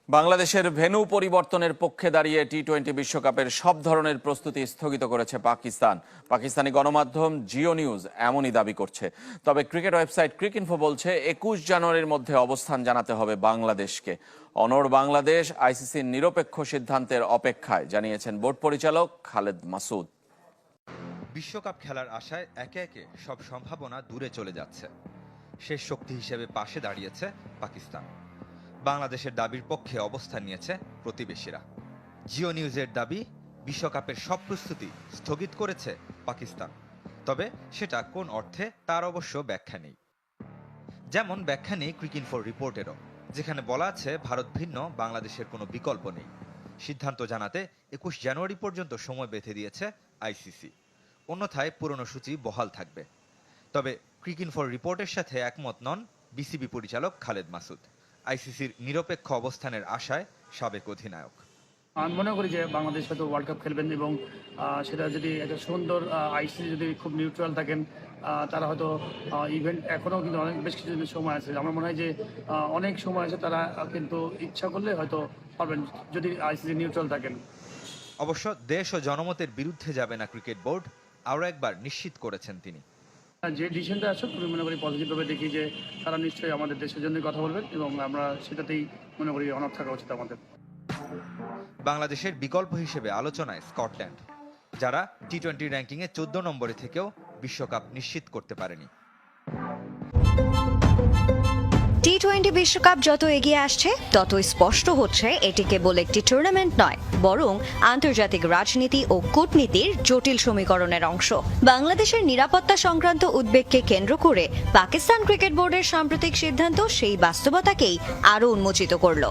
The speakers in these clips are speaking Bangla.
বাংলাদেশের ভেন্যু পরিবর্তনের পক্ষে দাঁড়িয়ে টি-20 বিশ্বকাপের সব ধরনের প্রস্তুতি স্থগিত করেছে পাকিস্তান। পাকিস্তানি গণমাধ্যম জিও নিউজ এমনই দাবি করছে। তবে ক্রিকেট ওয়েবসাইট ক্রিকইনফো বলছে 21 জানুয়ারির মধ্যে অবস্থান জানাতে হবে বাংলাদেশকে। অনড় বাংলাদেশ আইসিসির নিরপেক্ষ সিদ্ধান্তের অপেক্ষায়, জানিয়েছেন বোর্ড পরিচালক খালেদ মাসুদ। বিশ্বকাপ খেলার আশায় একে একে সব সম্ভাবনা দূরে চলে যাচ্ছে। শেষ শক্তি হিসেবে পাশে দাঁড়িয়েছে পাকিস্তান। বাংলাদেশের দাবির পক্ষে অবস্থান নিয়েছে প্রতিবেশীরা। জিও নিউজের দাবি, বিশ্বকাপের সব প্রস্তুতি স্থগিত করেছে পাকিস্তান। তবে সেটা কোন অর্থে তার অবশ্য ব্যাখ্যা নেই। যেমন ব্যাখ্যা নেই ক্রিকইনফোর রিপোর্টেরও, যেখানে বলা আছে ভারত ভিন্ন বাংলাদেশের কোনো বিকল্প নেই। সিদ্ধান্ত জানাতে 21 জানুয়ারি পর্যন্ত সময় বেঁধে দিয়েছে আইসিসি। অন্যথায় পুরনো সূচি বহাল থাকবে। তবে ক্রিকইনফোর রিপোর্টের সাথে একমত নন বিসিবি পরিচালক খালেদ মাসুদ। আইসিসির নিরপেক্ষ অবস্থানের আশায় সাবেক অধিনায়ক। আমি মনে করি যে বাংলাদেশ হয়তো ওয়ার্ল্ড কাপ খেলবেন এবং সেটা যদি একটা সুন্দর আইসিসি যদি খুব নিউট্রাল থাকেন, তারা হয়তো ইভেন্ট এখনও কিন্তু অনেক বেশ কিছু সময় আছে। আমার মনে হয় যে অনেক সময় আছে, তারা কিন্তু ইচ্ছা করলে হয়তো পারবেন যদি আইসিসি নিউট্রাল থাকেন। অবশ্য দেশ ও জনমতের বিরুদ্ধে যাবে না ক্রিকেট বোর্ড, আরও একবার নিশ্চিত করেছেন তিনি। যে ডিসিশনটা আসুক, আমি মনে করি পজিটিভভাবে দেখি যে তারা নিশ্চয়ই আমাদের দেশের জন্যই কথা বলবেন এবং আমরা সেটাতেই মনে করি অনড় থাকা উচিত আমাদের। বাংলাদেশের বিকল্প হিসেবে আলোচনায় স্কটল্যান্ড, যারা টি-20 র্যাঙ্কিংয়ে 14 নম্বরে থেকেও বিশ্বকাপ নিশ্চিত করতে পারেনি। টি-20 বিশ্বকাপ যত এগিয়ে আসছে ততই স্পষ্ট হচ্ছে এটি কেবল একটি টুর্নামেন্ট নয়, বরং আন্তর্জাতিক রাজনীতি ও কূটনীতির জটিল সমীকরণের অংশ। বাংলাদেশের নিরাপত্তা সংক্রান্ত উদ্বেগকে কেন্দ্র করে পাকিস্তান ক্রিকেট বোর্ডের সাম্প্রতিক সিদ্ধান্ত সেই বাস্তবতাকেই আরও উন্মোচিত করল।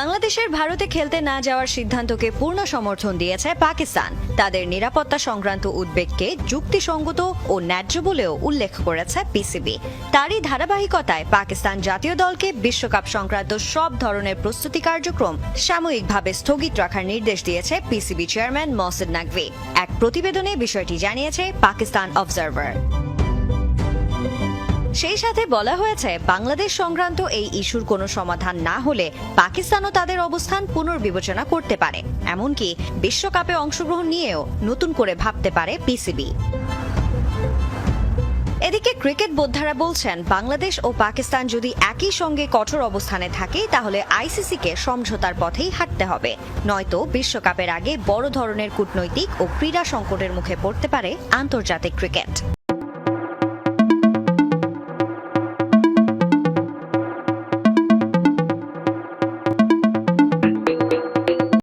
বাংলাদেশের ভারতে খেলতে না যাওয়ার সিদ্ধান্তকে পূর্ণ সমর্থন দিয়েছে পাকিস্তান। তাদের নিরাপত্তা সংক্রান্ত উদ্বেগকে যুক্তিসঙ্গত ও ন্যায্য বলেও উল্লেখ করেছে পিসিবি। তারই ধারাবাহিকতায় পাকিস্তান জাতীয় দলকে বিশ্বকাপ সংক্রান্ত সব ধরনের প্রস্তুতি কার্যক্রম সাময়িকভাবে স্থগিত রাখার নির্দেশ দিয়েছে পিসিবি চেয়ারম্যান মহসিন নাকভি। এক প্রতিবেদনে বিষয়টি জানিয়েছে পাকিস্তান অবজারভার। সেই সাথে বলা হয়েছে, বাংলাদেশ সংক্রান্ত এই ইস্যুর কোনো সমাধান না হলে পাকিস্তানও তাদের অবস্থান পুনর্বিবেচনা করতে পারে। এমনকি বিশ্বকাপে অংশগ্রহণ নিয়েও নতুন করে ভাবতে পারে পিসিবি। এদিকে ক্রিকেট বোদ্ধারা বলছেন, বাংলাদেশ ও পাকিস্তান যদি একই সঙ্গে কঠোর অবস্থানে থাকে তাহলে আইসিসিকে সমঝোতার পথেই হাঁটতে হবে, নয়তো বিশ্বকাপের আগে বড় ধরনের কূটনৈতিক ও ক্রীড়া সংকটের মুখে পড়তে পারে আন্তর্জাতিক ক্রিকেট।